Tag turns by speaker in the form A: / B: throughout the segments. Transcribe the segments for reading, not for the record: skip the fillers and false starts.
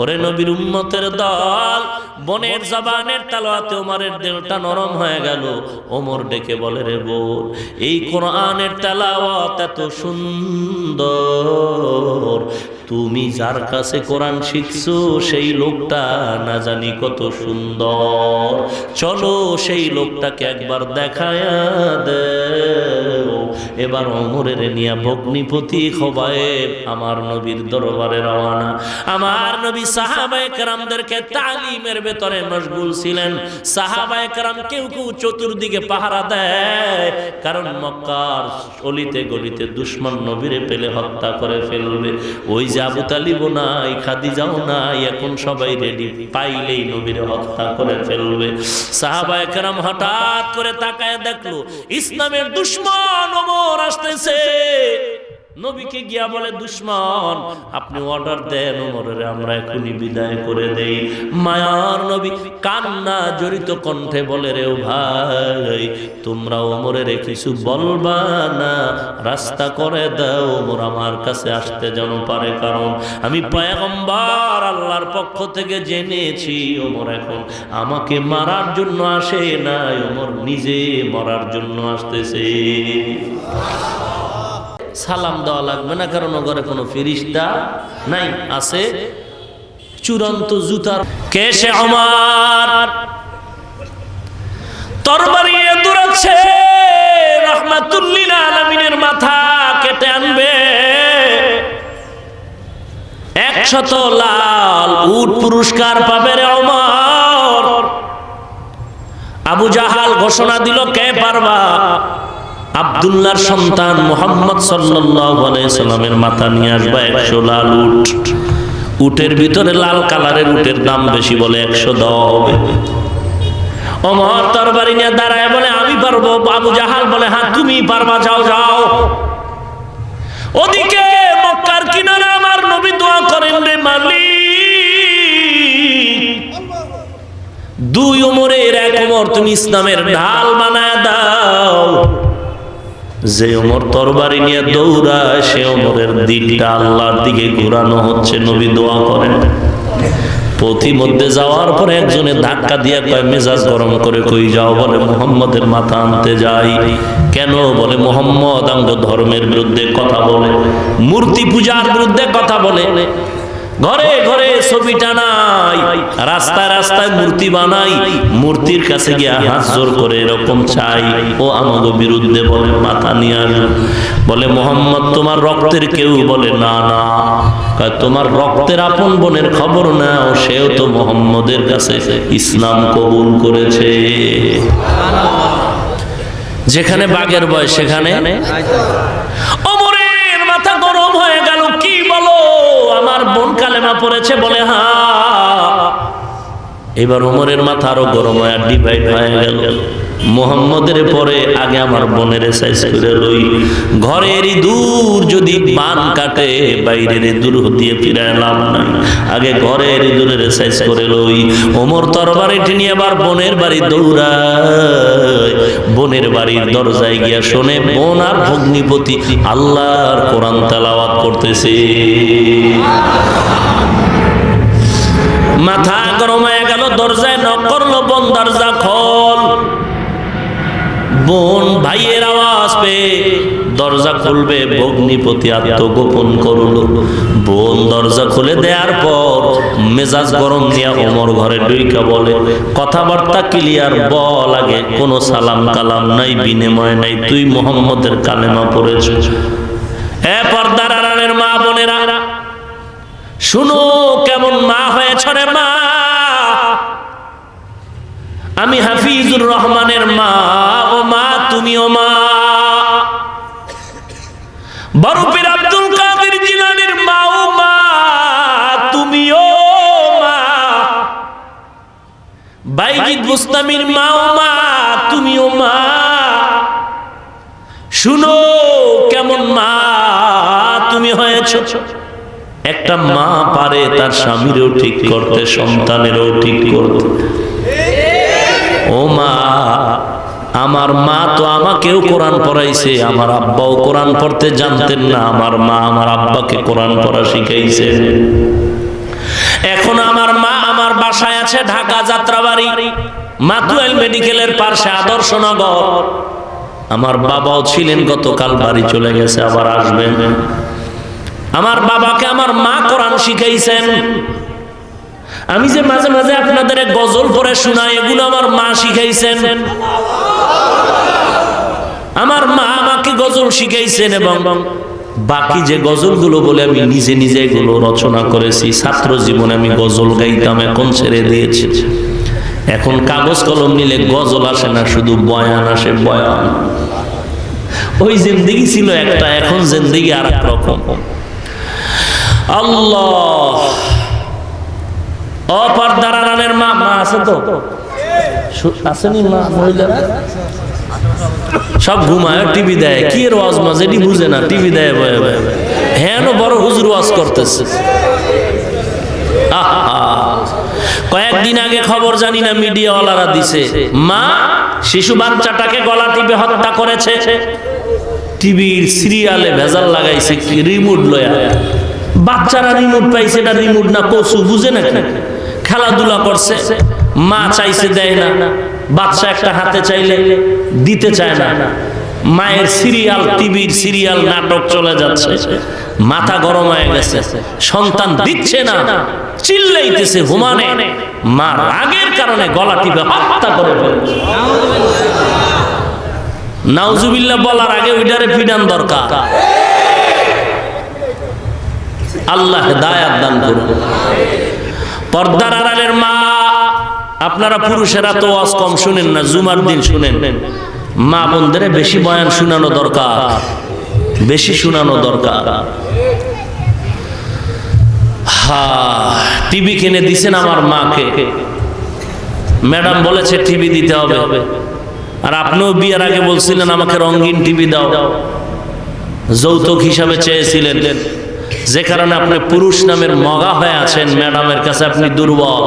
A: ওরে নবীর উম্মতের দল, বনের জবানের তালাওয়াতে ওমরের দিলটা নরম হয়ে গেল। ওমর ডেকে বলে, রে বোন, এই কোরআনের তেলাওয়াত এত সুন্দর, তুমি যার কাছে কোরআন শিখছো সেই লোকটা না জানি কত সুন্দর, চলো সেই লোকটাকে একবার দেখায়া দেও। এবার ওমরের নিয়া ভগ্নিপতি খোবায়েব আমার নবীর দরবারে রওনা। আমার নবী সাহাবায়ে কেরামদেরকে তালিমের ভেতরে মশগুল ছিলেন। সাহাবায়ে কেরাম কেউ কেউ চতুর্দিকে পাহারা দেয়, কারণ মক্কার অলিতে গলিতে দুশমন নবীরে পেলে হত্যা করে ফেলবে। ওই যে আবু তালিবও নাই, খাদিজাও নাই, এখন সবাই রেডি, পাইলেই নবীরে হত্যা করে ফেলবে। সাহাবায়ে কেরাম হঠাৎ করে তাকায় দেখলো ইসলামের দুশমন ওমর আসতেছে। নবীকে গিয়া বলে, দুশমন আপনি অর্ডার দেন ওমরের আমরা এখনই বিদায় করে দেই। মায়ার নবী কান্না জড়িত কণ্ঠে বলে, রে ও ভাই, তোমরা ওমরের কিছু বলবা না, রাস্তা করে দাও, ওমর আমার কাছে আসতে যেন পারে, কারণ আমি পয়গম্বর আল্লাহর পক্ষ থেকে জেনেছি ওমর এখন আমাকে মারার জন্য আসে না, ওমর নিজে মরার জন্য আসতেছে। সালাম দেওয়া লাগবে না, কারণ ওখানে কোনো ফেরেশতা নাই, আছে চূড়ান্ত জুতার। কে সে? ওমর তরবারি দৌড়াচ্ছে, রাহমাতুল লিল আলামিনের মাথা কেটে আনবে। 100 লাল উট পুরস্কার পাবে রে ওমর। আবু জাহাল ঘোষণা দিল, কে পারবা? আব্দুল্লাহর সন্তান মুহাম্মদ সাল্লাল্লাহু আলাইহি সাল্লামের মাথা নিয়ে আসবে 100 লাল উট। উটের ভিতরে লাল কালারের উটের দাম বেশি বলে 100 দেওয়া হবে। ওমর তরবারি নিয়ে দাঁড়ায় বলে, আমি পারবো। আবু জাহাল বলে, হ্যাঁ তুমি পারবা, যাও যাও। ওদিকে মক্কার কিনারে আমার নবী দোয়া করেন, রে মালিক, দুই ওমরের এক ওমর তুমি ইসলামের ঢাল বানায় দাও। যে ওমর তরবারি নিয়ে দৌড়ায় সে ওমরের দিলটা আল্লাহর দিকে ঘোরানো হচ্ছে। নবী দোয়া করেন। পথিমধ্যে যাওয়ার পরে একজনে ধাক্কা দিয়া কয়, মেজাজ গরম করে কই যাও? বলে, মুহাম্মদের মাথা আনতে যাই। কেন? বলে, মুহাম্মদ আমগো ধর্মের বিরুদ্ধে কথা বলে, মূর্তি পূজার বিরুদ্ধে কথা বলে, ঘরে ঘরে ছবি টানাই, রাস্তায় রাস্তায় মূর্তি বানাই, মূর্তির কাছে গিয়া হাত জোর করে এরকম চাই, ও আমাগো বিরুদ্ধে বলে, মাথা নিয়ে আসো। বলে, মুহাম্মদ তোমার রক্তের কেউ? বলে, না না। তোমার রক্তের আপন বোনের খবর নাও, সেও তো মুহাম্মদের কাছে ইসলাম কবুল করেছে। যেখানে বাঘের ভয় সেখানে ওমরের মাথা গরম হয়ে গেল। কি বলো, আমার বোন কালেমা পড়েছে? বলে, হ্যাঁ। এবার ওমরের মাথা আরো গরম হয়ে ডিভাইড হয়ে গেল। মুহাম্মদের পরে আগে আমার বোনের সাইজ করে লই। ঘরের ইঁদুর যদি বান কাটে, বাইরের ইঁদুর দিয়ে ফিরায় লাভ নাই, আগে ঘরের ইঁদুরের সাইজ করে লই। ওমর তরবারিটি নিয়ে আবার বোনের বাড়ি দৌড়ায়। বোনের বাড়ির দরজায় গিয়া শোনে বোন আর ভগ্নিপতি আল্লাহর কোরআন তেলাওয়াত করতেছে। মাথা গরম হয়ে গেল। দরজায় নক করলো, বোন দরজা খোল। বোন ভাইয়ের আওয়াজ পেয়ে দরজা খুলবে, ভগ্নিপতি আত্মগোপন করলো। বোন দরজা খুলে দেওয়ার পর মেজাজ গরম নিয়ে ওমর ঘরে ঢুইকা বলে, কথাবার্তা ক্লিয়ার বল, আগে কোনো সালাম কালাম নাই, বিনিময় নাই, তুই মুহাম্মদের কালেমা পড়েছ। এ পর্দার আড়ালের মা বোনেরা, শুনো কেমন মা হয়েছ রে মা। আমি হাফিজুর রহমানের মা। ও মা, তুমিও মা। বড় পীর আব্দুল কাদের জিলানীর মা। ও মা, তুমিও মা। বাইজিদ বুস্তামির মা। ও মা, তুমিও মা। শুনো কেমন মা তুমি হয়েছ। একটা মা পারে তার স্বামীরও ঠিক করতে, সন্তানেরও ঠিক করতে। ও মা, আমার মা তো আমাকেও কোরআন পড়াইছে, আমার আব্বাও কোরআন পড়তে জানতেন না, আমার মা আমার আব্বাকে কোরআন পড়া শিখাইছে। এখন আমার মা আমার বাসায় আছে ঢাকা যাত্রাবাড়ি মাতুয়াইল মেডিকেলের পাশে আদর্শনগর। আমার বাবাও ছিলেন, গতকাল বাড়ি চলে গেছে, আবার আসবেন। আমার বাবাকে আমার মা কোরআন শিখাইছেন। আমি যে মাঝে মাঝে আপনাদের গজল পড়ে শোনাই, এগুলো আমার মা শিখাইছেন। আমার মা আমাকে গজল শিখাইছেন, এবং বাকি যে গজলগুলো বলে আমি নিজে নিজে এগুলো রচনা করেছি। ছাত্র জীবনে আমি গজল গাইতাম, এখন ছেড়ে দিয়েছি। এখন কাগজ কলম নিলে গজল আসে না, শুধু বয়ান আসে, বয়ান। ওই জিন্দেগি ছিল একটা, এখন জিন্দেগি আর এক রকম। আল্লাহ, অপর্দার আড়ালের মা আছে তো? আসেনি মা? মহিলারা সব ঘুমায়, টিভি দেয়। কি এর ওয়াজ মাঝে এটি বুঝে না, টিভি দেয় বয়ে বয়ে। হ্যাঁ, বড় হুজুর ওয়াজ করতেছে। কয়েকদিন আগে খবর জানি না মিডিয়াওয়ালারা দিছে, মা শিশু বাচ্চাটাকে গলা টিপে হত্যা করেছে। টিভির সিরিয়ালে ভেজাল লাগাইছে, কি রিমোট লয়া। বাচ্চারা রিমোট পাইছে, এটা রিমোট না কচু, বুঝে না। খেলাধুলা করছে, মা চাইছে দেয় না। বাচ্চা একটা হাতে চাইলে দিতে চায় না। মায়ের সিরিয়াল, টিভির সিরিয়াল, নাটক চলে যাচ্ছে, মাথা গরম হয়ে গেছে। সন্তান দিচ্ছে না, চিল্লাইতেছে, হুমানে। মা রাগের কারণে গলা টিপে হত্যা করে ফেলছে। নাউজুবিল্লাহ বলার আগে ওইটারে পিডান দরকার। আল্লাহ হেদায়েত দান করুন। পর্দার আড়ালের মা, আপনারা পুরুষেরা তো ওয়াজ কম শুনেন না, জুমার দিন শুনেন। মা বোনদের বেশি বয়ান শোনানো দরকার, বেশি শোনানো দরকার। টিভি কিনে দিছেন আমার মাকে, ম্যাডাম বলেছে টিভি দিতে হবে। আর আপনিও বিয়ের আগে বলছিলেন আমাকে রঙিন টিভি দাও, যৌতুক হিসাবে চেয়েছিলেন। যে কারণে আপনি পুরুষ নামের মগা হয়ে আছেন, ম্যাডামের কাছে আপনি দুর্বল।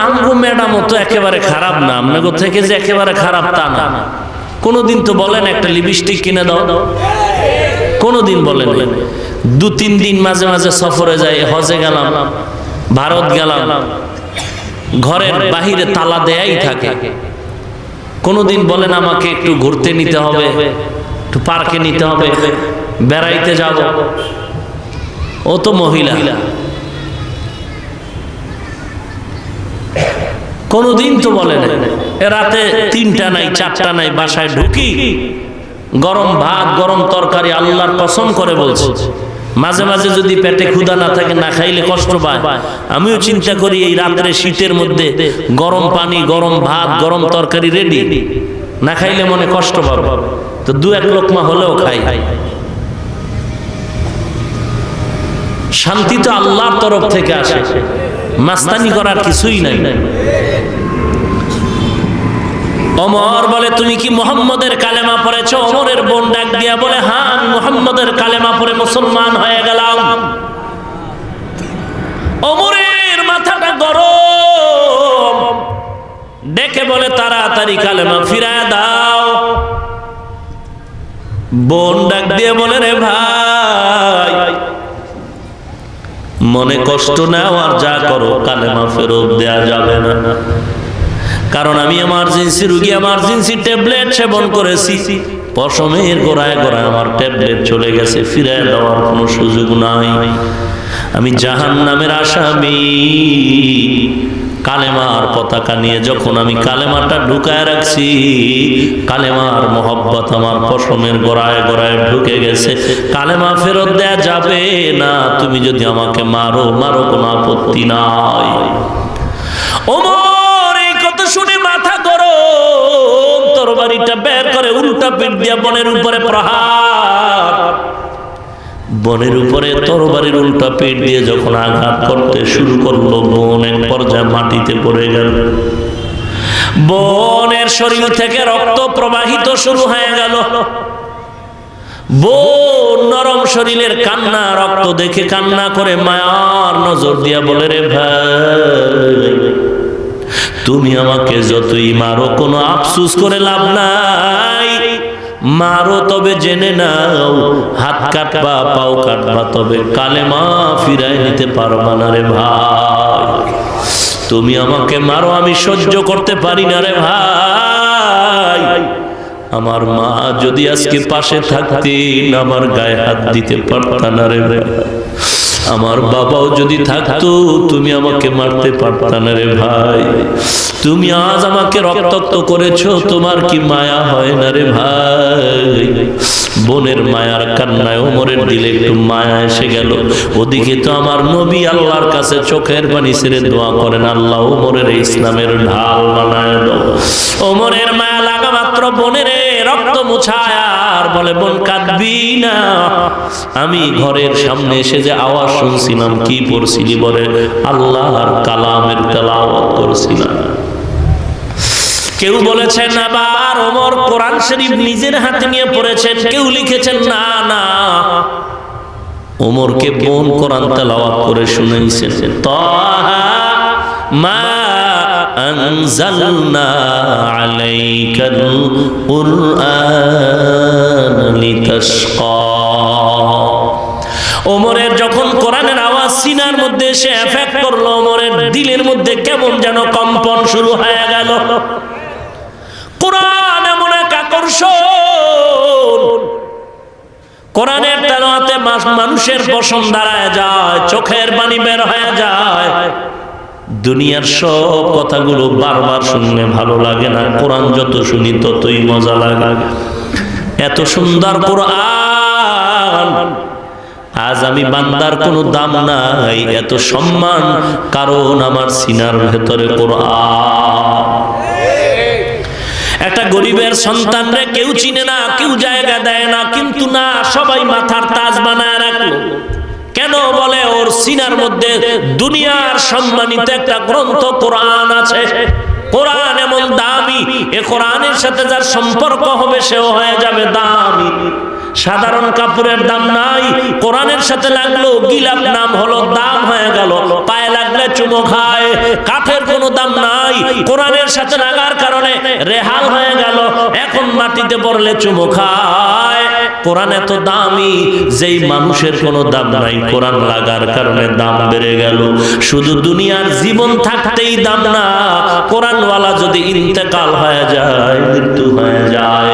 A: আমগো ম্যাডামও তো একেবারে খারাপ না, আপনাকে থেকে যে একেবারে খারাপ তা না। কোনদিন তো বলেন একটা লিপস্টিক কিনে দাও? কোনদিন বলেন? 2-3 দিন মাঝে মাঝে সফরে যাই, হজে গেলাম, ভারত গেলাম, ঘরের বাহিরে তালা দেয়াই থাকে। কোনদিন বলেন আমাকে একটু ঘুরতে নিতে হবে, একটু পার্কে নিতে হবে, বেড়াইতে যাব? ও তো মহিলা। কোনদিন তো বলেন রাতে 3টা নাই 4টা নাই বাসায় ঢুকি, গরম ভাত গরম তরকারি, আল্লাহর কসম করে বলছি মাঝে মাঝে যদি পেটে ক্ষুধা না থাকে, না খাইলে কষ্ট পায়। আমিও চিন্তা করি এই রাত্রে শীতের মধ্যে গরম পানি, গরম ভাত, গরম তরকারি রেডি, না খাইলে মনে কষ্ট পাবে, তো 2-1 লোকমা হলেও খাই। শান্তি তো আল্লাহর তরফ থেকে আসে, মাস্তানি করার কিছুই নাই। ওমর বলে, তুমি কি মুহাম্মদের কালেমা পড়েছো? ওমরের বোন ডাক দিয়া বলে, হ্যাঁ আমি মুহাম্মদের কালেমা পড়ে মুসলমান হয়ে গেলাম। ওমরের মাথাটা গরম, ডেকে বলে তাড়াতাড়ি কালেমা ফিরায় দাও। বোন ডাক দিয়ে বলে, রে ভাই মনে কষ্ট নাও, আর যা করো কালেমা ফেরত দেয়া যাবে না, কারণ আমি এমার্জেন্সি রোগী, এমার্জেন্সি ট্যাবলেট সেবন করেছি, পশমের গোড়ায় গোড়ায় আমার ট্যাবলেট চলে গেছে, ফিরে দেওয়ার কোনো সুযোগ নাই। আমি জাহান্নামের আসামি। কালেমার পতাকা নিয়ে যখন আমি কালেমাটা ঢুকায় রাখছি, কালেমার মোহব্বত আমার পশমের গোড়ায় গোড়ায় ঢুকে গেছে, কালেমা ফেরত দেয়া যাবে না। তুমি যদি আমাকে মারো, মারো, কোনো আপত্তি নাই। ওমর এই কথা শুনে মাথা গরম, তরবারিটা বের করে উল্টা পিঠ দিয়া বনের উপরে প্রহার। বনের উপরে তরবারির উল্টা পিঠ দিয়ে যখন আঘাত করতে শুরু করলো, বোন এক পর্যায়ে মাটিতে পড়ে গেল। বোনের শরীর থেকে রক্ত প্রবাহিত শুরু হয়ে গেল। বোন নরম শরীরের কান্না, রক্ত দেখে কান্না করে মায়ার নজর দিয়া বলে, রে ভাই তুমি আমাকে যতই মারো কোনো আফসোস করে লাভ নাই, মারো তবে জেনে নাও, হাত কাটবা পাও কাটবা তবে কালেমা ফিরাই নিতে পারবা না রে ভাই। তুমি আমাকে মারো আমি সহ্য করতে পারি না রে ভাই। আমার মা যদি আজকে পাশে থাকতেন আমার গায়ে হাত দিতে পারতা না রে ভাই। আমার বাবাও যদি থাকতো তুমি আমাকে মারতে পারতা না রে ভাই। তুমি আজ আমাকে রক্তাক্ত করেছো, তোমার কি মায়া হয় না রে ভাই? বোনের মায়ার কান্নায় ওমরের দিলে একটু মায়া এসে গেল। ওদিকে তো আমার নবী আল্লাহর কাছে চোখের পানি ছেড়ে দোয়া করেন, আল্লাহ ওমরের ইসলামের ঢাল বানায় দাও। ওমরের মায়া লাগা মাত্র বোনের রক্ত মুছায় আর বলে, বোন কাঁদবি না। আমি ঘরের সামনে এসে যে আওয়াজ শুনছিলাম কি পড়ছিলি? বলে আল্লাহর কালামের তেলাওয়াত করছিলাম। কেউ বলেছেন আবার ওমর কোরআন শরীফ নিজের হাতে নিয়ে পড়েছেন, কেউ লিখেছেন না না ওমরকে বোন কোরআন তেলাওয়াত করে শুনাইছেন। তাহা মা আনজালনা আলাইকাল কুরআন লিতাশকা। ওমরের যখন কোরআনের আওয়াজ সিনার মধ্যে এসে এফেক্ট করলো, ওমরের দিলের মধ্যে কেমন যেন কম্পন শুরু হয়ে গেল। কোরআন এমন এক আকর্ষণ, কোরআনের তেলাওয়াতে মানুষের পশম দাঁড়ায় যায়, চোখের পানি বের হয়ে যায়। দুনিয়ার সব কথাগুলো বারবার শুনলে ভালো লাগে না, কোরআন যত শুনি ততই মজা লাগে। এত সুন্দর কোরআন। আজ আমি বান্দার কোনো দাম নাই, এত সম্মান, কারণ আমার সিনার ভেতরে কোরআন। একটা গরিবের সন্তানরে কেউ চিনে না, কেউ জায়গা দেয় না, কিন্তু না সবাই মাথার তাজ বানায় রাখলো। কেন? বলে ওর সিনার মধ্যে দুনিয়ার সম্মানিত একটা গ্রন্থ কোরআন আছে। কোরআন এমন দামি, এ কোরআনের সাথে যার সম্পর্ক হবে সেও হয়ে যাবে দামি। সাধারণ কাপড়ের দাম নাই, কোরআনের সাথে লাগলো গিলাপ নাম হলো দাম হয়ে গেল। পায়ে লাগলে চুমো খায়, কাঠের কোনো দাম নাই, কোরআনের সাথে লাগার কারণে রেহাল হয়ে গেল। এখন মাটিতে পড়লে চুমো খায়। কোরআন এত দামি, যেই মানুষের কোনো দাম নাই, কোরআন লাগার কারণে দাম বেড়ে গেল। শুধু দুনিয়ার জীবন থাকতেই দাম না, কোরআনওয়ালা যদি ইন্তেকাল হয়ে যায়, মৃত্যু হয়ে যায়,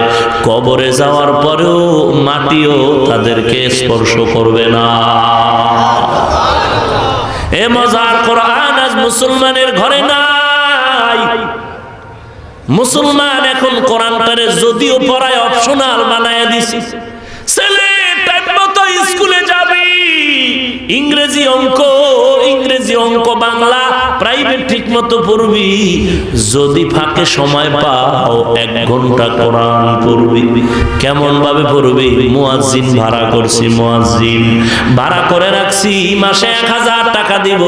A: কবরে যাওয়ার পরেও মাটিও তাদেরকে স্পর্শ করবে না। এ মজার কোরআন আজ মুসলমানের ঘরে নাই। মুসলমান এখন কোরআনটারে যদিও পড়ায় অপশনাল বানায় দিছে। ছেলে টাইম মতো স্কুলে যাবি, ইংরেজি অঙ্ক বাংলা প্রাইভেট ঠিক মতো পড়বি। যদি ফাঁকে সময় পাও 1 ঘন্টা কোরআন পড়বি। কেমন ভাবে পড়বি? মুয়াজ্জিন ভাড়া করছি, মুয়াজ্জিন ভাড়া করে রাখছি, মাসে 1000 টাকা দিব,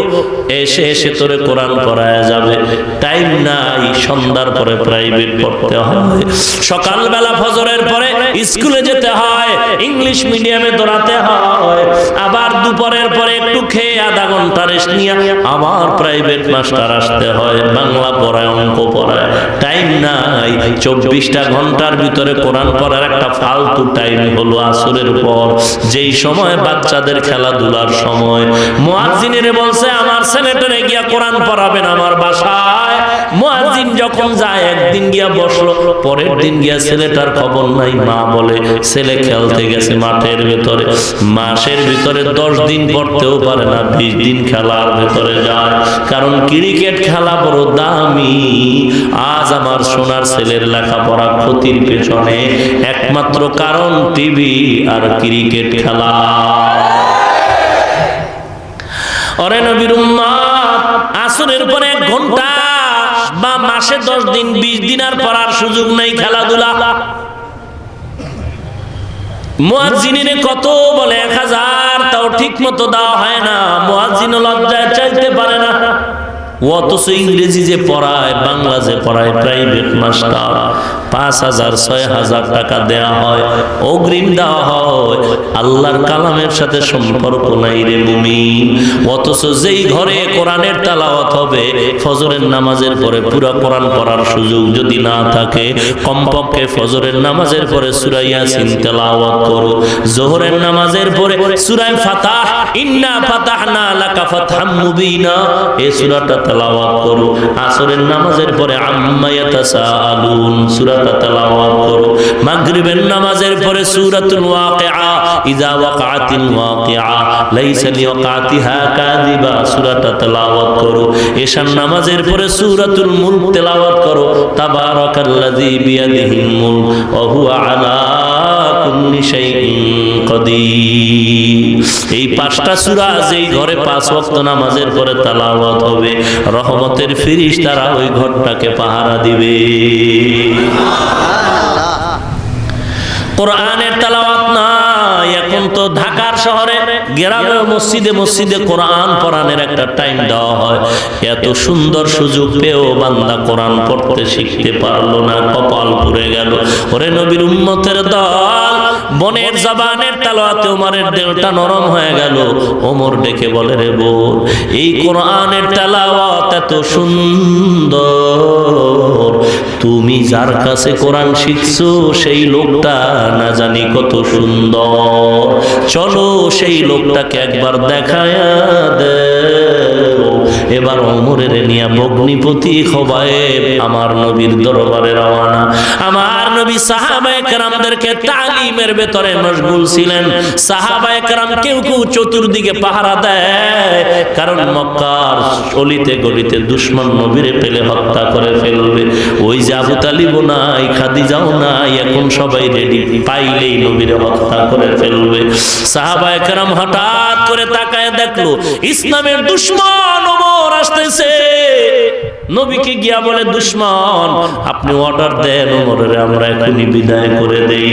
A: এসে এসে তোরে কোরআন পড়ায় যাবে। টাইম নাই, সন্ধ্যার পরে প্রাইভেট পড়তে হয়, সকালবেলা ফজরের পরে স্কুলে যেতে হয়, ইংলিশ মিডিয়ামে দৌড়াতে হয়, আবার দুপুরের পরে একটু খেয়ে আধা ঘন্টা রেস্ট নিয়ে আবার প্রাইভেট মাস্টার আসতে হয়, বাংলা পড়ায়, অঙ্ক পড়ায়। টাইম নাই। 24টা ঘন্টার ভিতরে কোরআন পড়ার একটা ফালতু টাইম হলো আসরের পর, যেই সময় বাচ্চাদের খেলাধুলার সময়। মুয়াজ্জিনের বলছে আমার ছেলেটারে গিয়া কোরআন পড়াবেন আমার বাসায়। মুয়াজ্জিন যখন যায়, একদিন গিয়া বসলো, পরের দিন গিয়া ছেলেটার খবর নাই। মা বলে ছেলে খেলতে গেছে মাঠের ভেতরে। মাসের ভিতরে 10 দিন পড়তেও পারে না, 20 দিন খেলার ভেতরে যায়, কারণ ক্রিকেট খেলা বড় দামি। আজ আমার সোনার ছেলের লেখাপড়া ক্ষতির পেছনে একমাত্র কারণ টিভি আর ক্রিকেট খেলা। ওরে নবীর উম্মত, আসরের পরে 1 ঘন্টা বা মাসে 10 দিন 20 দিন আর পড়ার সুযোগ নাই খেলাধুলা। মুয়াজ্জিনে কত বলে 1000, তাও ঠিক মতো দেওয়া হয় না। মুয়াজ্জিন লজ্জায় চাইতে পারে না। অথচ ইংরেজি যে পড়ায়, বাংলা যে পড়ায় প্রাইভেট মাস্টার, 5,000 6,000 টাকা দেয়া হয়, অগ্রিম দেওয়া হয়। আল্লাহর কালামের সাথে সম্পর্ক নাই রে মুমিন। অথচ যেই ঘরে কোরআনের তেলাওয়াত হবে, ফজরের নামাজের পরে পুরো কোরআন পড়ার সুযোগ যদি না থাকে, কমপক্ষে ফজরের নামাজের পরে সূরা ইয়াসিন তেলাওয়াত করো, যোহরের নামাজের পরে সূরা ফাতাহ, ইন্না ফাতাহনা লাকা ফাতহাম মুবিনা, এই সূরাটা তেলাওয়াত করো, আসরের নামাজের পরে আম্মা ইয়াতাসাআলুন সূরাটা তেলাওয়াত করো, মাগরিবের নামাজের পরে সূরাতুল ওয়াকিআ, ইযা ওয়াকাতিল ওয়াকিআ লাইসা লিওয়াকাতিহা কাযিবা সূরাটা তেলাওয়াত করো, এশার নামাজের পরে সূরাতুল মুলক তেলাওয়াত করো, তাবারাকাল্লাযী বিয়াদিহিল মুলক ওয়া হুয়া আলা কুল্লি শাইইন কাদির। এই 5টা সূরা যেই ঘরে 5 ওয়াক্ত নামাজের পরে তেলাওয়াত হবে, রহমতের ফেরেশতারা ওই ঘরটাকে পাহারা দিবে। কোরআনের তেলাওয়াত নাই। এখন তো ঢাকার শহরে গ্রামে মসজিদে মসজিদে কোরআন পড়ানোর একটা টাইম দেওয়া হয়। এত সুন্দর সুযোগ পেয়েও বান্দা কোরআন পড়তে শিখতে পারলো না, কপাল পুড়ে গেল। ওরে নবীর উম্মতের দল, বনের জবানের তেলাওয়াতে ওমরের দেহটা নরম হয়ে গেল। ওমর ডেকে বলে, রে বোন, এই কোরআনের তেলাওয়াত এত সুন্দর, তুমি যার কাছে কোরআন শিখছো সেই লোকটা না জানি কত সুন্দর, চলো সেই লোকটাকে একবার দেখায়া দেও। এবার ওমরের নিয়া বগ্নিপতি খোবায়েব আমার নবীর দরবারে রওনা। আমার নবী সাহাবায়ে কেরামদেরকে তালিমের ভেতরে মশগুল ছিলেন। সাহাবায়ে কেরাম কেউ কেউ চতুর্দিকে পাহারা দেয়, কারণ মক্কার অলিতে গলিতে দুশমন নবীরে পেলে হত্যা করে ফেলবে। ওই যে আবু তালিবও নাই, খাদিজাও নাই, এখন সবাই রেডি, পাইলেই নবীরে হত্যা করে ফেলবে। সাহাবায়ে কেরাম হঠাৎ করে তাকায় দেখলো ইসলামের দুশমন ওমর আসতেছে। নবীকে গিয়া বলে, দুশমন আপনি অর্ডার দেন ওমরের আমরা এখনই বিদায় করে দেই।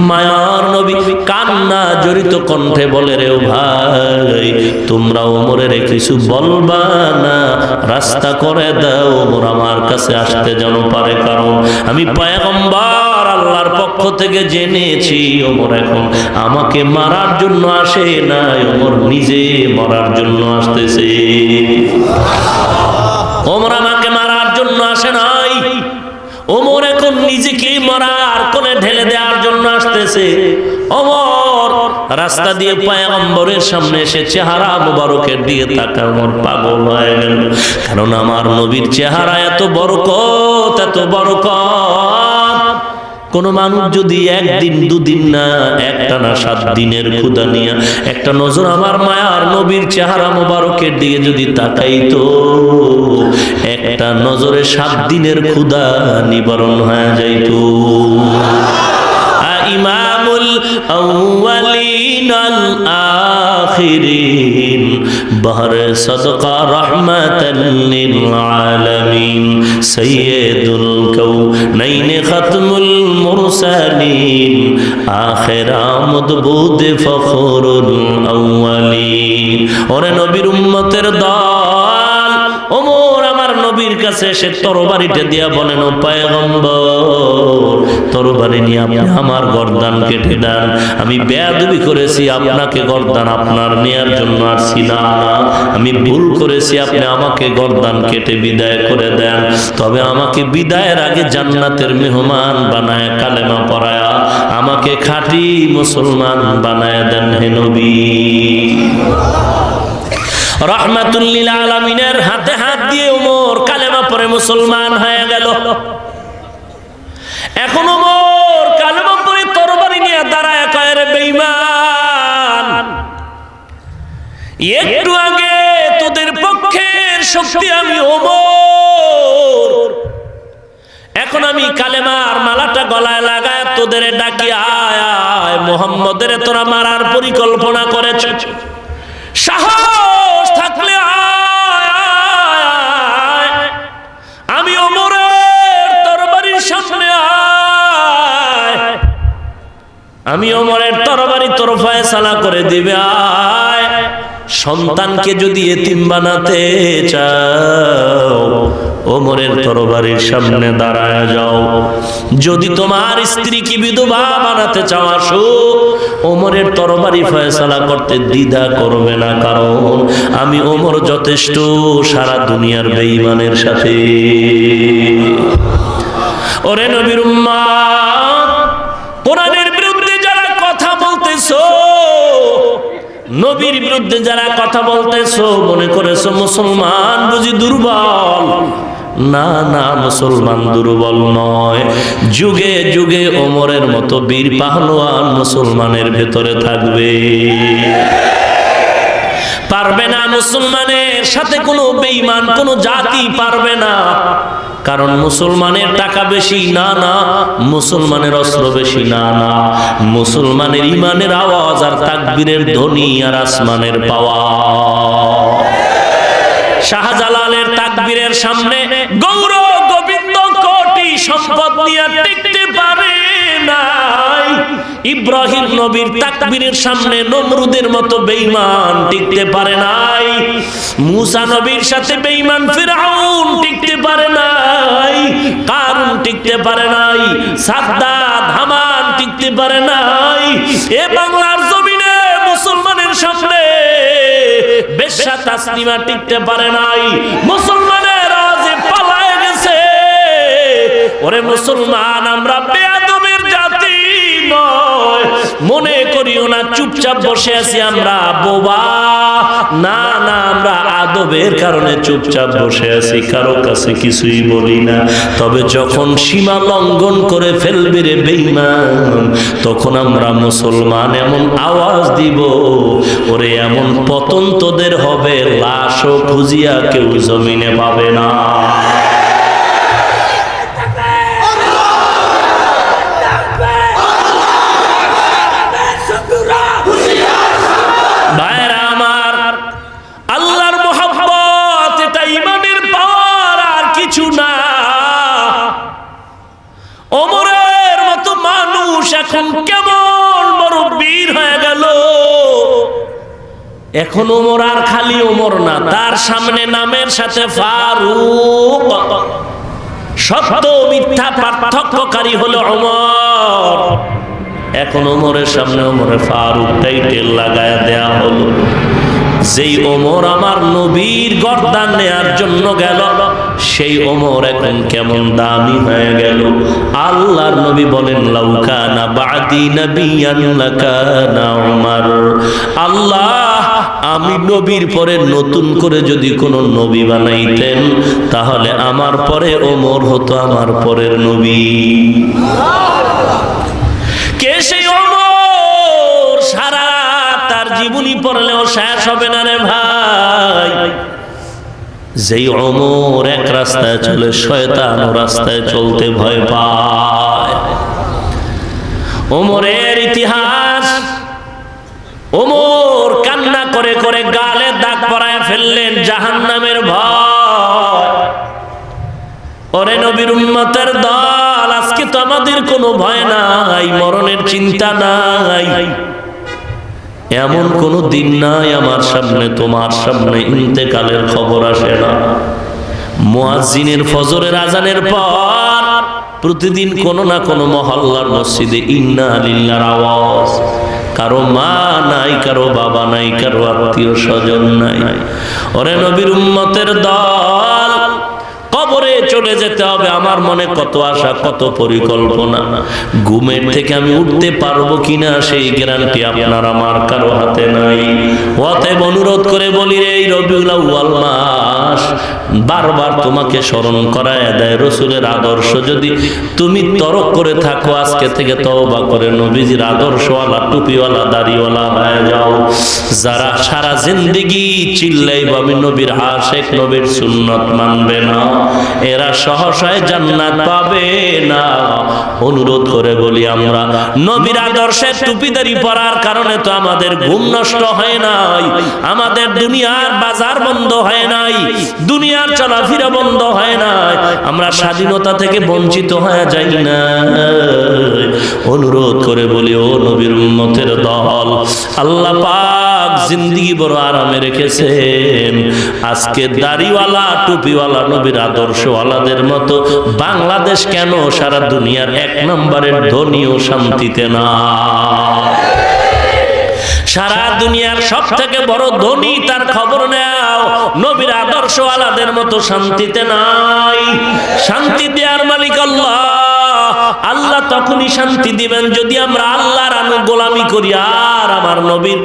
A: মায়ার নবী কান্না জড়িত কণ্ঠে বলে, রে ভাই, তোমরা ওমরের কিছু বলবা না, রাস্তা করে দাও, ওমর আমার কাছে আসতে যেন পারে, কারণ আমি পয়গম্বর আল্লাহর পক্ষ থেকে জেনেছি ওমর এখন আমাকে মারার জন্য আসে না, ওমর নিজে মরার জন্য আসতেছে। ওমর আমাকে মারার জন্য আসে নাই, ওমর এখন নিজেকে মরার কোলে ঢেলে দেওয়ার জন্য আসতেছে। ওমর রাস্তা দিয়ে পয়গম্বরের সামনে এসে চেহারা মুবারকের দিয়ে তাকায়, ওমর পাগল হয়ে গেল, কারণ আমার নবীর চেহারা এত বরকত, এত বরকত। কোন মানুষ যদি একদিন দুদিন না, একটানা 7 দিনের ক্ষুধা নিয়ে একটা নজর আমার মায়ার নবীর চেহারা মুবারকের দিকে যদি তাকাইতো, একটা নজরে 7 দিনের ক্ষুধা নিবারণ হয়ে যাইতো। ইমামুল আউয়ালিন আল আখিরিন বহরে সদকা রহমাতাল লিল আলামিন সাইয়্যিদুল কাউনাইন খাতমুল মুরসালিন আখিরা মুদবুদ ফখরুল আউয়ালিন। ওরে নবীর উম্মতের দল, ওমর আমার নবীর কাছে এসে তরবারিটা দিয়া বলেন, ও পয়গম্বর, তরবারি নিয়ে আপনি আমার গর্দান কেটে দেন। আমি বেয়াদবি করেছি, আপনাকে গর্দান আপনার নেয়ার জন্য আসছি না, আমি ভুল করেছি, আপনি আমাকে গর্দান কেটে বিদায় করে দেন। তবে আমাকে বিদায়ের আগে জান্নাতের মেহমান বানায়, কালেমা পড়ায়া আমাকে খাঁটি মুসলমান বানায় দেন হে নবী। রহমাতুল লিল আলামিনের হাতে হাত দিয়ে ওমর কালেমা পড়ে মুসলমান হয়ে গেল। এখন ওমর কালেমা পড়ে তরবারি নিয়ে দাঁড়ায় কয়, রে বেঈমান, একটু আগে তোদের পক্ষের শক্তি আমি ওমর, এখন আমি কালেমার মালাটা গলায় লাগায় তোদের ডাকি, আয় আয় মুহাম্মদের তোরা মারার পরিকল্পনা করেছ, সাহস থাকলে আয়, আমি ওমরের তরবারির সামনে আয়, আমি ওমরের তরবারি তোর ফয়সালা করে দিবে, আয়। সন্তানকে যদি এতিম বানাতে চাও, ওমরের তরবারির সামনে দাঁড়ায় যাও। যদি তোমার স্ত্রীকে বিধবা বানাতে চাও আসো, ওমরের তরবারি ফয়সালা করতে দ্বিধা করবে না, কারণ আমি ওমর যথেষ্ট সারা দুনিয়ার বেঈমানের সাথে। ওরে নবীর উম্মত, কোরআনের বিরুদ্ধে যারা কথা বলতেছো, নবীর বিরুদ্ধে যারা কথা বলতেছো, মনে করেছো মুসলমান বুঝি দুর্বল। না না, মুসলমান দুর্বল নয়। যুগে যুগে ওমরের মতো বীর পাহলোয়ান মুসলমানের ভেতরে থাকবে। পারবে না মুসলমানের সাথে কোনো বেঈমান কোনো জাতি পারবে না, কারণ মুসলমানের টাকা বেশি না না, মুসলমানের অস্ত্র বেশি না না, মুসলমানের ইমানের আওয়াজ আর তাকবীরের ধ্বনি আর আসমানের পাওয়ার। শাহজালালের তাকবীরের সামনে গৌর গোবিন্দ কোটি সম্পদ নিয়ে টিকতে পারে নাই। ইব্রাহিম নবীর তাকবীরের সামনে নমরুদের মতো বেঈমান টিকতে পারে নাই। মুসা নবীর সাথে বেঈমান ফিরআউন টিকতে পারে নাই। কারুন টিকতে পারে নাই। সাদ্দাত হামান টিকতে পারে নাই। এ বাংলার জমিনে মুসলমানের সামনে বেশ্যা তাসলিমা টিকতে পারে নাই। মুসলমানের আজে পালায় গেছে। ওরে মুসলমান, আমরা বেয়াদবের জাতি নয়, মনে করিও না চুপচাপ বসে আছি আমরা বোবা। না না, আমরা আদবের কারণে চুপচাপ বসে আছি, কারো কাছে কিছুই বলি না। তবে যখন সীমা লঙ্ঘন করে ফেলবে রে বেঈমান, তখন আমরা মুসলমান এমন আওয়াজ দিব, ওরে এমন পতন তোদের হবে, লাশও খুঁজিয়া কেউ জমিনে পাবে না। ওমরের মতো মানুষ এখন কেমন বড় বীর হয়ে গেল। এখন ওমর আর খালি ওমর না, তার সামনে নামের সাথে ফারুক। সত্য মিথ্যা পার্থক্যকারী হলো ওমর। এখন ওমরের সামনে ওমরে ফারুক টাইটেল লাগায় দেয়া হলো। যেই ওমর আমার নবীর গর্দান নেয়ার জন্য গেল, সেই ওমর এখন কেমন দামি হয়ে গেল। আল্লাহর নবী বলেন, লাউ কানা বাদি নাবিয়ান লাকানা উমর। আল্লাহ, আমি নবীর পরে নতুন করে যদি কোনো নবী বানাইতেন, তাহলে আমার পরে ওমর হতো আমার পরের নবী। কে সেই ওমর? সারা তার জীবনী পড়লেও শেষ হবে না রে ভাই। যেই ওমর এক রাস্তায় চলে, শয়তান ও রাস্তায় চলতে ভয় পায়। ওমরের ইতিহাস, ওমর কান্না করে করে গালে দাগ পরায় ফেললেন জাহান্নামের ভয়। ওরে নবীর উম্মতের দল, আজকে তো আমাদের কোনো ভয় নাই, মরণের চিন্তা নাই। এমন কোনো দিন নাই আমার সামনে তোমার সামনে ইন্তেকালের খবর আসে না। মুয়াজ্জিনের ফজরের আজানের পর প্রতিদিন কোনো না কোনো মহল্লার মসজিদে ইন্না লিল্লাহর আওয়াজ। কারো মা নাই, কারো বাবা নাই, কারো আত্মীয় স্বজন নাই। ওরে নবীর উম্মতের দল, কবরে চলে যেতে হবে। আমার মনে কত আশা, কত পরিকল্পনা। ঘুমের থেকে আমি উঠতে পারবো কিনা সেই গ্যারান্টি আপনার আমার কারো হাতে নাই। অতএব অনুরোধ করে বলি রে, এই রবিউল আউয়াল মাস বারবার তোমাকে স্মরণ করায় দেয় রাসূলের আদর্শ। যদি তুমি তরক করে থাকো, আজকে থেকে তওবা করে নবীজির আদর্শওয়ালা, টুপিওয়ালা, দাড়িওয়ালা হয়ে যাও। যারা সারা জিন্দেগি চিল্লাইব আমি নবীর আশিক, নবীর সুন্নাত মানবে না, এরা সহসায় জান্নাত পাবে না। অনুরোধ করে বলি, আমরা নবীর আদর্শে টুপিদারি পরার কারণে তো আমাদের ঘুম নষ্ট হয় নাই, আমাদের দুনিয়ার বাজার বন্ধ হয় নাই, দুনিয়া দুনিয়ার চলাফেরা বন্ধ হয় না, আমরা স্বাধীনতা থেকে বঞ্চিত হয়ে যাই না। অনুরোধ করে বলি, ও নবীর উম্মতের দল, আল্লাহ পাক জিন্দেগি বড় আরামে রেখেছেন। আজকে দাড়িওয়ালা টুপিওয়ালা নবীর আদর্শওয়ালাদের মতো বাংলাদেশ কেন সারা দুনিয়ার 1 নম্বরের ধনী ও শান্তিতে না? সারা দুনিয়ার সব থেকে বড় ধনী, তার খবর নাও, নবীর আদর্শওয়ালাদের মতো শান্তিতে নাই। শান্তি দেওয়ার মালিক আল্লাহ। আল্লাহ তখনই শান্তি দিবেন যদি আমরা আল্লাহর গোলামি করি আর আমার নবীর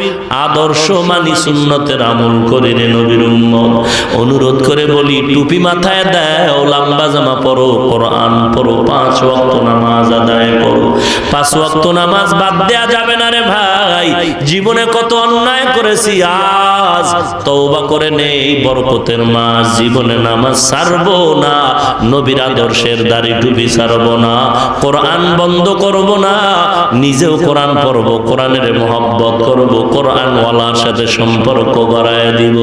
A: আদর্শ মানি, সুন্নতের আমল করি রে নবীর উম্মত। অনুরোধ করে বলি, টুপি মাথায় দাও, লম্বা জামা পরো, কোরআন পড়ো, 5 ওয়াক্ত নামাজ আদায় করো। 5 ওয়াক্ত নামাজ বাদ দেয়া যাবে না রে ভাই। জীবনে কত অন্যায় করেছি, আজ তওবা করে নেই, বরকতের মাস। জীবনে নামাজ ছাড়বো না, নবীর আদর্শের দাড়ি টুপি ছাড়বো না, কোরআন বন্ধ করব না, নিজেও কোরআন পড়ব, কোরআনের মহব্বত করব, কোরআনওয়ালার সাথে সম্পর্ক গড়ায় দিব।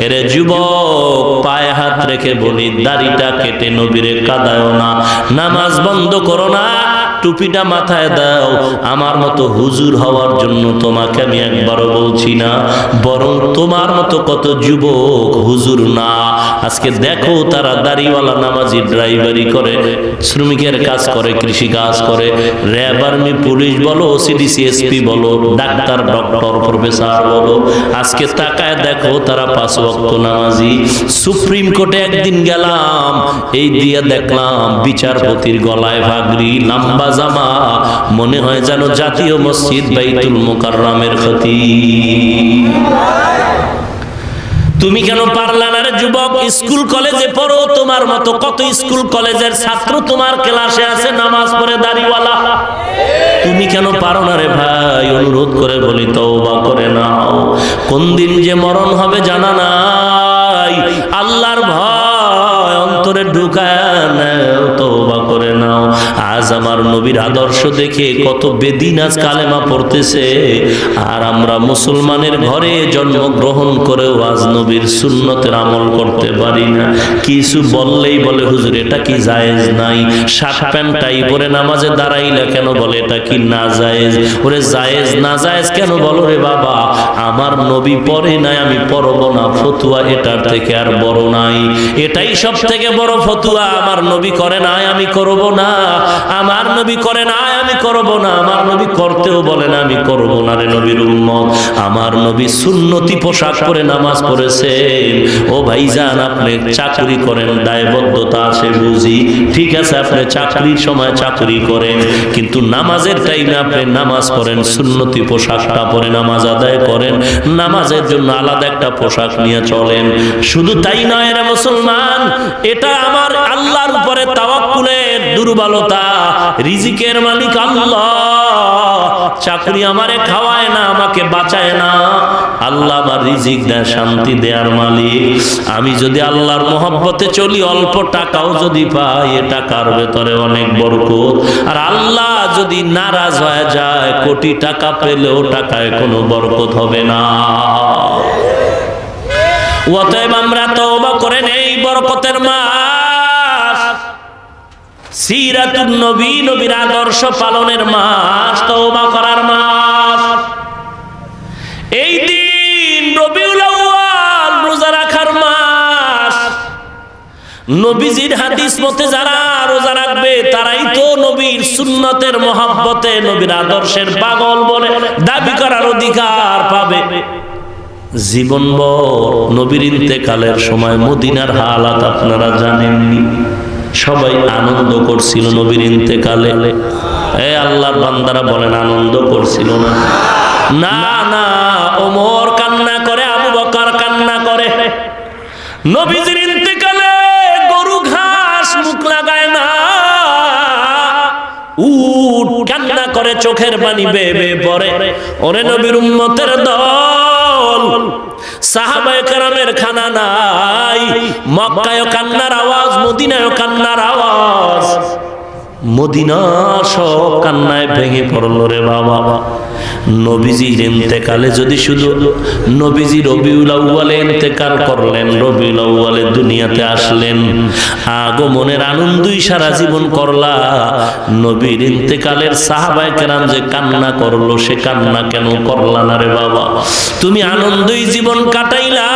A: এরে যুবক, পায়ে হাত রেখে বলি, দাড়িটা কেটে নবীরে কাঁদায়ও না, নামাজ বন্ধ করো না, টুপিটা মাথায় দাও। আমার মতো হুজুর হওয়ার জন্য তোমাকে আমি একবারও বলছি না, বরং তোমার মতো কত যুবক হুজুর না। আজকে দেখো, তারা দাড়িওয়ালা নামাজি, ড্রাইভারি করে, শ্রমিকের কাজ করে, কৃষি কাজ করে, র্যাব, আর্মি, পুলিশ বলো, সিডিসি, এসপি বলো, ডাক্তার, ডক্টর, প্রফেসর বলো, আজকে তাকায় দেখো তারা 5 ওয়াক্ত নামাজি। সুপ্রিম কোর্টে একদিন গেলাম, এই দিয়ে দেখলাম বিচারপতির গলায় ভাগরি, লম্বা জামা, মনে হয় যেন জাতীয় মসজিদ বাইতুল মুকাররমের খতিব। তুমি কেন পারলা না রে যুবক? স্কুল কলেজে পড়ো, তোমার মতো কত স্কুল কলেজের ছাত্র তোমার ক্লাসে আছে নামাজ পড়ে দাড়িওয়ালা। তুমি কেন পারো না রে ভাই? অনুরোধ করে বলি, তওবা করে নাও। কোন দিন যে মরণ হবে জানা নাই, আল্লাহর ভয় অন্তরে ঢুকায় নাও, তওবা করে নাও। আজ আমার নবীর আদর্শ দেখে কত বেদিন আজ কালেমা পড়তেছে, আর আমরা মুসলমানের ঘরে জন্মগ্রহণ করেও আজ নবীর সুন্নতের আমল করতে পারি না। কিছু বললেই বলে, হুজুর এটা কি জায়েজ নাই? শার্ট প্যান্ট টাই পরে নামাজে দাঁড়াইলে কেন বলে এটা কি না জায়েজ? ওরে জায়েজ না জায়েজ কেন বলো রে বাবা? আমার নবী পড়ে নাই, আমি পড়ব না, ফতুয়া এটার থেকে আর বড় নাই। এটাই সব থেকে বড় ফতুয়া। আমার নবী করে নাই, আমি করব না। আমার নবী করে নাই, আমি করব না। আমার নবী করতেও বলে না, আমি করব না রে নবীর উম্মত। আমার নবী সুন্নতি পোশাক পরে নামাজ পড়েছেন। ও ভাইজান, আপনি চাকরি করেন, দায়বদ্ধতা আছে বুঝি, ঠিক আছে, আপনি চাকরির সময় চাকরি করেন, কিন্তু নামাজের টাইমে আপনি নামাজ পড়েন, সুন্নতি পোশাকটা পরে নামাজ আদায় করেন, নামাজের জন্য আলাদা একটা পোশাক নিয়ে চলেন। শুধু তাই নয় রে মুসলমান, এটা আমার আল্লাহর উপরে তাওয়াক্কুলের দুর্বলতা। রিজিকের মালিক আল্লাহ, চাকরি আমারে খাওয়ায় না, আমাকে বাঁচায় না, আল্লাহ আমার রিজিক দেয়, শান্তি দেয়ার মালিক। আমি যদি আল্লাহর মহব্বতে চলি, অল্প টাকাও যদি পাই, এ টাকার ভেতরে অনেক বরকত। আর আল্লাহ যদি নারাজ হয়ে যায়, কোটি টাকা পেলেও টাকায় কোনো বরকত হবে না। অতএব আমরা তওবা করে নেই, বরকতের মাস, সিরাতুন নবী, নবীর আদর্শ পালনের মাস, তওবা করার মাস। এই দিন রবিউল আউয়াল, রোজা রাখার মাস। নবীজির হাদিস মতে যারা রোজা রাখবে তারাই তো নবীর সুন্নতের মহব্বতে, নবীর আদর্শের পাগল বলে দাবি করার অধিকার পাবে। জীবনভর নবীর ইন্তেকালের সময় মদিনার হালাত আপনারা জানেননি, সবাই আনন্দ করছিল নবীর ইন্তেকালে। এ আল্লাহর বান্দারা বলেন, আনন্দ করছিল না? না না, ওমর কান্না করে, আবু বকর কান্না করে। নবীজির ইন্তেকালে গরু ঘাস মুখ লাগায় না, উট কান্না করে, চোখের পানি বেয়ে বেয়ে পড়ে। ওরে নবীর উম্মতের দল, সাহাবায়ে কেরামের খানা নাই, মক্কায়ও কান্নার আওয়াজ, মদিনায়ও কান্নার আওয়াজ। মদিনা সব কান্নায় ভেঙে পড়ল রে বাবা। নবীজির ইন্তেকালে যদি শুধু নবীজি রবিউল আউয়ালে ইন্তেকাল করলেন, রবিউল আউয়ালে দুনিয়াতে আসলেন, আগমনের আনন্দই সারা জীবন করলা। নবীর ইন্তেকালের সাহাবায়ে কেরাম যে কান্না করলো, সে কান্না কেন করলা না রে বাবা? তুমি আনন্দই জীবন কাটাইলা,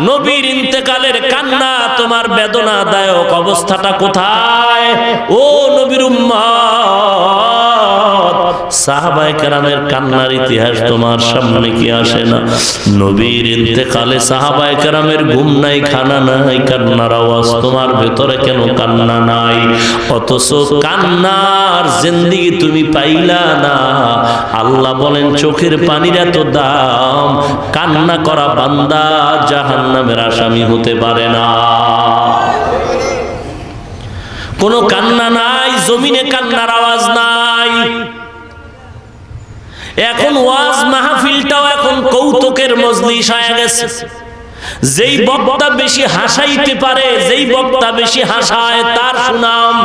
A: নবীর ইন্তেকালের কান্না তোমার বেদনাদায়ক অবস্থাটা কোথায়? ও নবীর উম্মত, সাহাবায়ে কেরামের কান্নার ইতিহাস তোমার সামনে কি আসে না? নবীর ইন্তেকালে সাহাবায়ে কেরামের ঘুম নাই, খানা নাই, কান্নার আওয়াজ তোমার ভেতরে কেন কান্না নাই? অথচ কান্নার জিন্দেগি তুমি পাইলা না। আল্লাহ বলেন চোখের পানির এত দাম, কান্না করা বান্দা জাহান্নামের আসামি হতে পারে না। কোনো কান্না নাই, জমিনে কান্নার আওয়াজ নাই। এখন ওয়াজ মাহফিলটাও এখন কৌতুকের মজলিস হয়ে গেছে। যেই বক্তা বেশি হাসাইতে পারে, যেই বক্তা বেশি হাসায় তার সুনাম।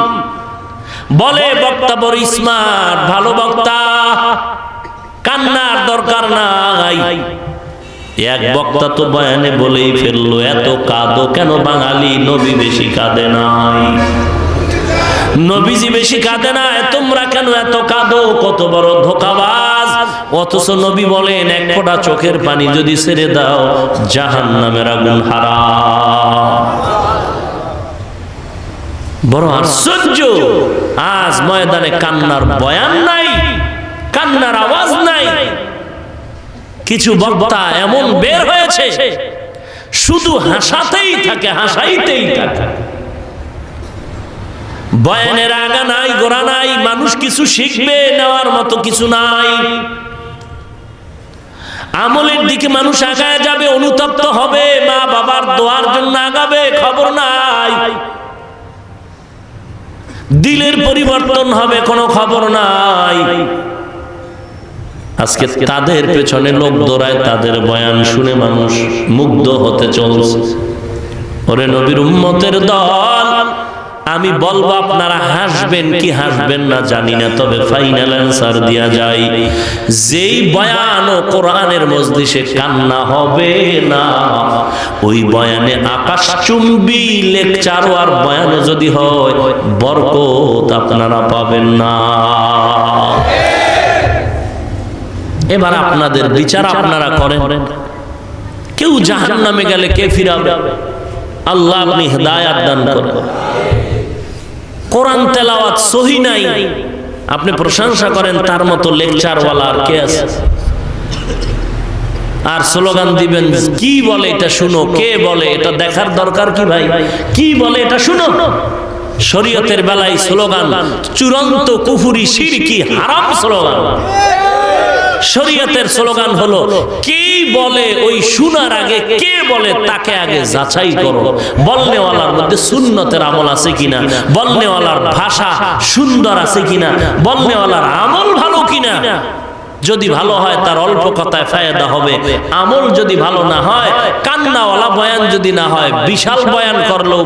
A: বলে বক্তা বড় স্মার্ট, ভালো বক্তা, কান্নার দরকার নাই। এক বক্তা তো বয়ানে বলেই ফেললো, এত কাঁদো কেন বাঙালি, নবী বেশি কাঁদে নাই, নবীজি বেশি কাঁদে না, তোমরা কেন এত কাঁদো? কত বড় ধোঁকাবাজ। অথচ নবী বলেন এক ফোঁটা চোখের পানি যদি ছেড়ে দাও, জাহান্নামের আগুন হারাম। বড় আশ্চর্য, আজ ময়দানে কান্নার বয়ান নাই, কান্নার আওয়াজ নাই। কিছু বক্তা এমন বের হয়েছে শুধু হাসাতেই থাকে, হাসাইতেই থাকে। বয়ানের আগা নাই, গোড়া নাই, মানুষ কিছু শিখবে নেওয়ার মতো কিছু নাই। আমলের দিকে মানুষ আগায় যাবে, অনুতপ্ত হবে, মা বাবার দোয়ার জন্য আগাবে, খবর নাই। দিলের পরিবর্তন হবে, কোনো খবর নাই। আজকে তাদের পেছনে লোক দৌড়ায়, তাদের বয়ান শুনে মানুষ মুগ্ধ হতে চলছে। ওরে নবীর উম্মতের দল, আমি বলবো আপনারা হাসবেন কি হাসবেন না জানি না, তবে ফাইনাল অ্যান্সার দেয়া যায়, যেই বয়ান ও কোরআনের মজলিসে কান্না হবে না, ওই বয়ানে আকাশচুম্বী লেকচার আর বয়ান যদি হয়, বরকত আপনারা পাবেন না। এবার আপনাদের বিচার আপনারা করেন। কেউ জাহান্নামে গেলে কে ফিরাবে? আল্লাহ আপনি হিদায়াত দান করেন। কোরআন তেলাওয়াত সহি নাই, আপনি প্রশংসা করেন, তার মতো লেকচারওয়ালা আর কে আছে? আর স্লোগান দিবেন, কি বলে এটা শুনো, কে বলে এটা দেখার দরকার কি ভাই? কি বলে এটা শুনো। শরীয়তের বেলায় স্লোগান চূড়ান্ত কুফরি, শিরকি, হারাম স্লোগান। শরীয়তের স্লোগান হলো কি বলে, ওই শোনার আগে কে বলে তাকে আগে যাচাই করো। বলনেওয়ালার মধ্যে সুন্নতের আমল আছে কিনা, বলনেওয়ালার ভাষা সুন্দর আছে কিনা, বলনেওয়ালার আমল ভালো কিনা। যদি ভালো হয় তার অল্প কথায় ফায়দা হবে, আমল যদি ভালো না হয়, কান্নাওয়ালা বয়ান যদি না হয়, বিশাল বয়ান করলো